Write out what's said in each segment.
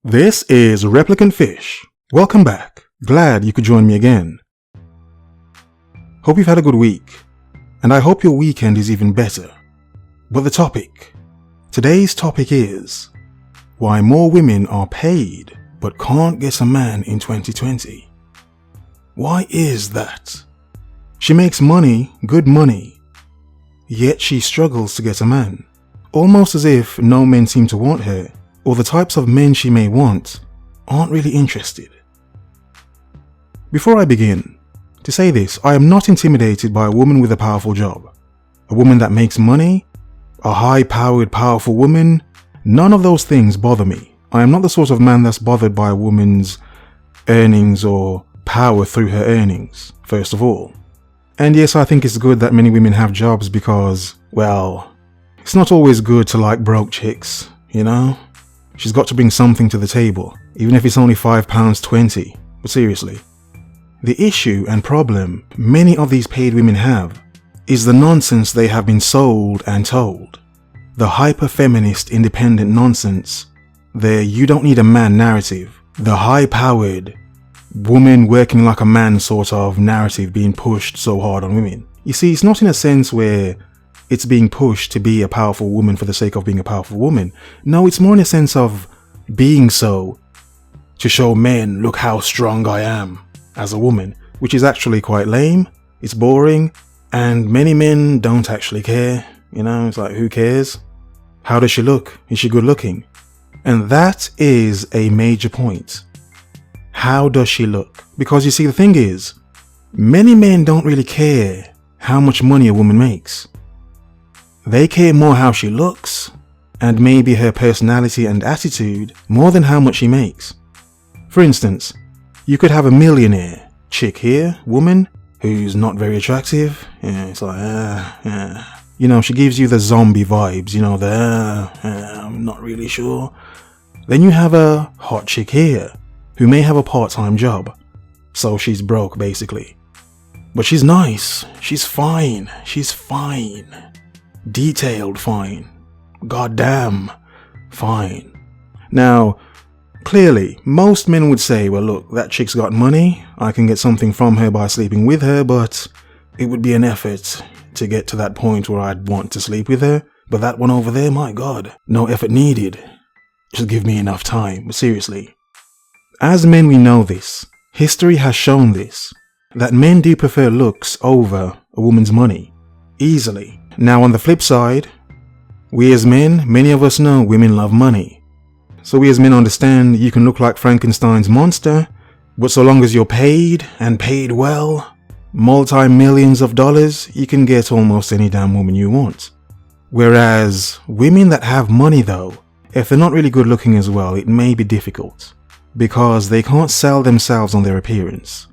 This is ReplicantPhish. Welcome back. Glad you could join me again. Hope you've had a good week, and I hope your weekend is even better. But today's topic is why more women are paid but can't get a man in 2020. Why is that? She makes money, good money, yet she struggles to get a man. Almost as if no men seem to want her, or the types of men she may want aren't really interested. Before I begin, to say this, I am not intimidated by a woman with a powerful job. A woman that makes money, a high-powered, powerful woman, none of those things bother me. I am not the sort of man that's bothered by a woman's earnings or power through her earnings, first of all. And yes, I think it's good that many women have jobs because, well, it's not always good to like broke chicks, you know? She's got to bring something to the table, even if it's only £5.20. But seriously, the issue and problem many of these paid women have is the nonsense they have been sold and told. The hyper-feminist independent nonsense, the you don't need a man narrative, the high-powered woman working like a man sort of narrative being pushed so hard on women. You see, it's not in a sense where it's being pushed to be a powerful woman for the sake of being a powerful woman. No, it's more in a sense of being so to show men, look how strong I am as a woman, which is actually quite lame, it's boring, and many men don't actually care. You know, it's like, who cares? How does she look? Is she good looking? And that is a major point. How does she look? Because you see, the thing is, many men don't really care how much money a woman makes. They care more how she looks, and maybe her personality and attitude, more than how much she makes. For instance, you could have a millionaire chick here, woman, who's not very attractive. Yeah, it's like, you know, she gives you the zombie vibes, you know, I'm not really sure. Then you have a hot chick here, who may have a part-time job, so she's broke basically. But she's nice, she's fine. Detailed fine. Goddamn fine. Now, clearly, most men would say, well look, that chick's got money, I can get something from her by sleeping with her, but it would be an effort to get to that point where I'd want to sleep with her. But that one over there, my God, no effort needed. Just give me enough time. But seriously, as men we know this, history has shown this, that men do prefer looks over a woman's money, easily. Now on the flip side, we as men, many of us know women love money. So we as men understand you can look like Frankenstein's monster, but so long as you're paid, and paid well, multi-millions of dollars, you can get almost any damn woman you want. Whereas women that have money though, if they're not really good looking as well, it may be difficult, because they can't sell themselves on their appearance,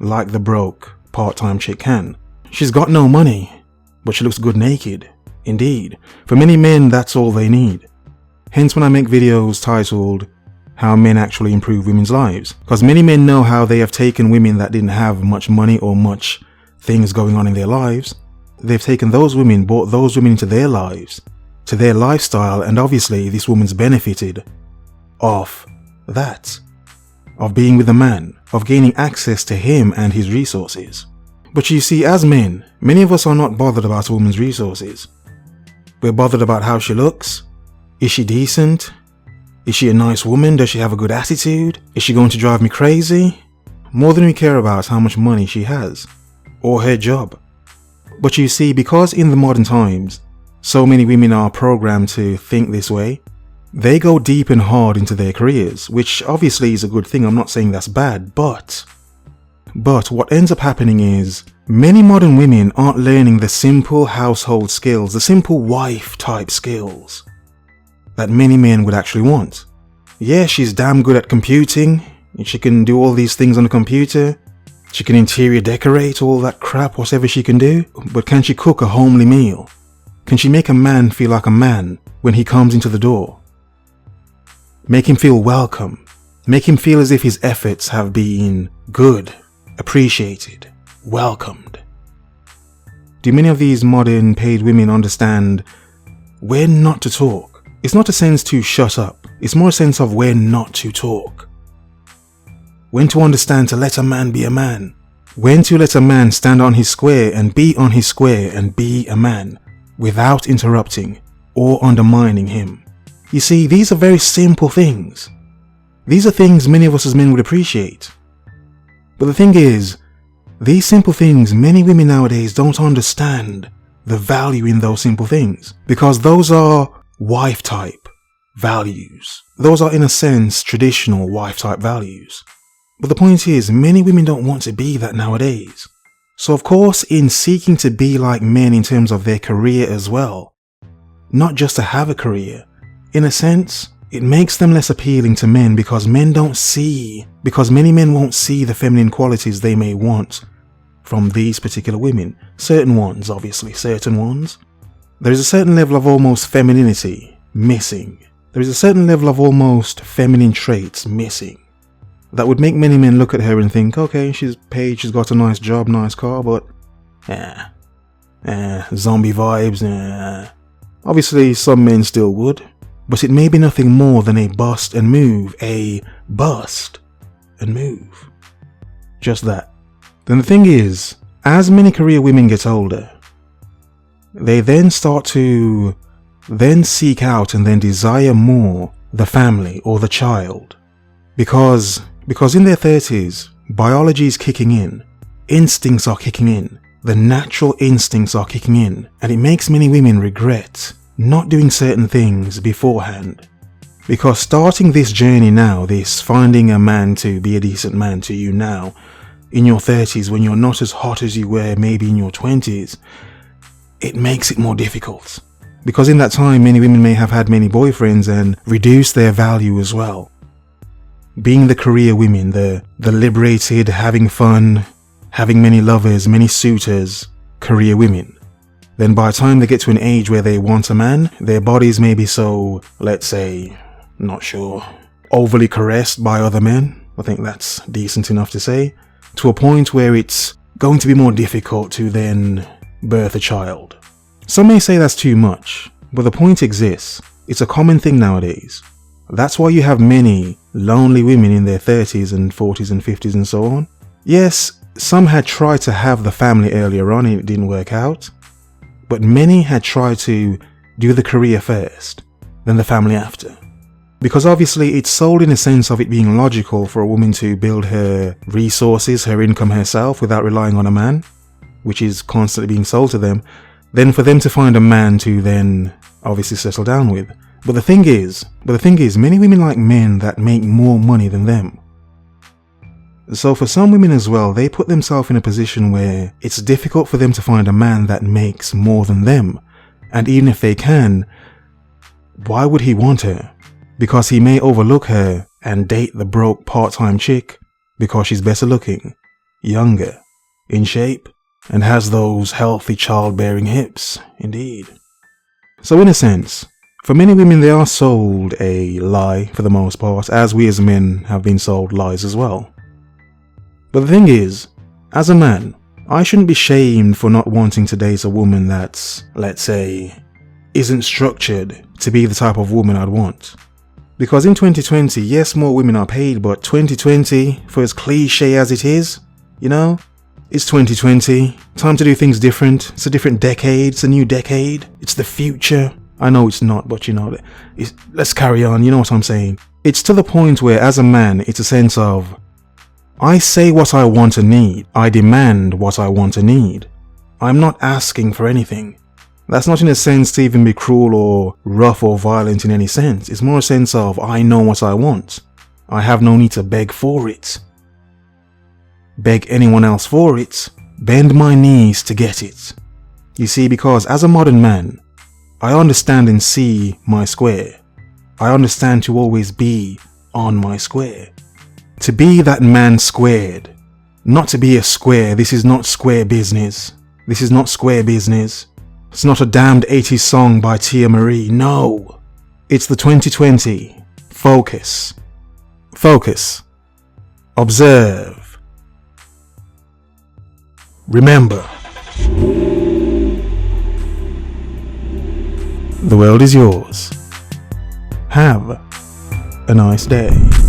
like the broke part-time chick can. She's got no money, but she looks good naked. Indeed, for many men that's all they need. Hence when I make videos titled How Men Actually Improve Women's Lives, because many men know how they have taken women that didn't have much money or much things going on in their lives. They've taken those women, brought those women into their lives, to their lifestyle, and obviously this woman's benefited off that, of being with a man, of gaining access to him and his resources. But you see, as men, many of us are not bothered about a woman's resources. We're bothered about how she looks. Is she decent? Is she a nice woman? Does she have a good attitude? Is she going to drive me crazy? More than we care about how much money she has, or her job. But you see, because in the modern times, so many women are programmed to think this way, they go deep and hard into their careers, which obviously is a good thing. I'm not saying that's bad, but what ends up happening is many modern women aren't learning the simple household skills, the simple wife type skills that many men would actually want. Yeah, she's damn good at computing, and she can do all these things on the computer. She can interior decorate, all that crap, whatever she can do. But can she cook a homely meal? Can she make a man feel like a man when he comes into the door? Make him feel welcome. Make him feel as if his efforts have been good, appreciated, welcomed. Do many of these modern paid women understand when not to talk? It's not a sense to shut up, It's more a sense of when not to talk. When to understand to let a man be a man. When to let a man stand on his square and be on his square and be a man without interrupting or undermining him. You see, these are very simple things. These are things many of us as men would appreciate. But the thing is, these simple things, many women nowadays don't understand the value in those simple things, because those are wife type values. Those are, in a sense, traditional wife type values. But the point is, many women don't want to be that nowadays. So of course, in seeking to be like men in terms of their career as well, not just to have a career, in a sense, it makes them less appealing to men because many men won't see the feminine qualities they may want from these particular women. Certain ones, obviously, certain ones. There is a certain level of almost femininity missing. There is a certain level of almost feminine traits missing that would make many men look at her and think, okay, she's paid, she's got a nice job, nice car, but zombie vibes, Obviously, some men still would, but it may be nothing more than a bust and move, Just that. Then the thing is, as many career women get older, they then start to seek out and then desire more the family or the child. Because in their 30s, biology is kicking in, instincts are kicking in, the natural instincts are kicking in, and it makes many women regret not doing certain things beforehand. Because starting this journey now, this finding a man to be a decent man to you now, in your 30s, when you're not as hot as you were maybe in your 20s, it makes it more difficult. Because in that time, many women may have had many boyfriends and reduced their value as well. Being the career women, the liberated, having fun, having many lovers, many suitors, career women. Then by the time they get to an age where they want a man, their bodies may be so, let's say, not sure, overly caressed by other men. I think that's decent enough to say. To a point where it's going to be more difficult to then birth a child. Some may say that's too much, but the point exists. It's a common thing nowadays. That's why you have many lonely women in their 30s and 40s and 50s and so on. Yes, some had tried to have the family earlier on and it didn't work out. But many had tried to do the career first, then the family after. Because obviously it's sold in a sense of it being logical for a woman to build her resources, her income herself without relying on a man, which is constantly being sold to them, then for them to find a man to then obviously settle down with. But the thing is, many women like men that make more money than them. So for some women as well, they put themselves in a position where it's difficult for them to find a man that makes more than them. And even if they can, why would he want her? Because he may overlook her and date the broke part-time chick because she's better looking, younger, in shape, and has those healthy childbearing hips, indeed. So in a sense, for many women they are sold a lie for the most part, as we as men have been sold lies as well. But the thing is, as a man, I shouldn't be shamed for not wanting to date a woman that's, let's say, isn't structured to be the type of woman I'd want. Because in 2020, yes, more women are paid, but 2020, for as cliche as it is, it's 2020, time to do things different. It's a different decade, it's a new decade, it's the future. I know it's not, but let's carry on, you know what I'm saying. It's to the point where as a man, it's a sense of, I say what I want and need. I demand what I want and need. I'm not asking for anything. That's not in a sense to even be cruel or rough or violent in any sense. It's more a sense of, I know what I want. I have no need to beg for it. Beg anyone else for it. Bend my knees to get it. You see, because as a modern man, I understand and see my square. I understand to always be on my square. To be that man squared. Not to be a square. This is not square business. This is not square business. It's not a damned 80s song by Tia Marie. No. It's the 2020. Focus. Focus. Observe. Remember. The world is yours. Have a nice day.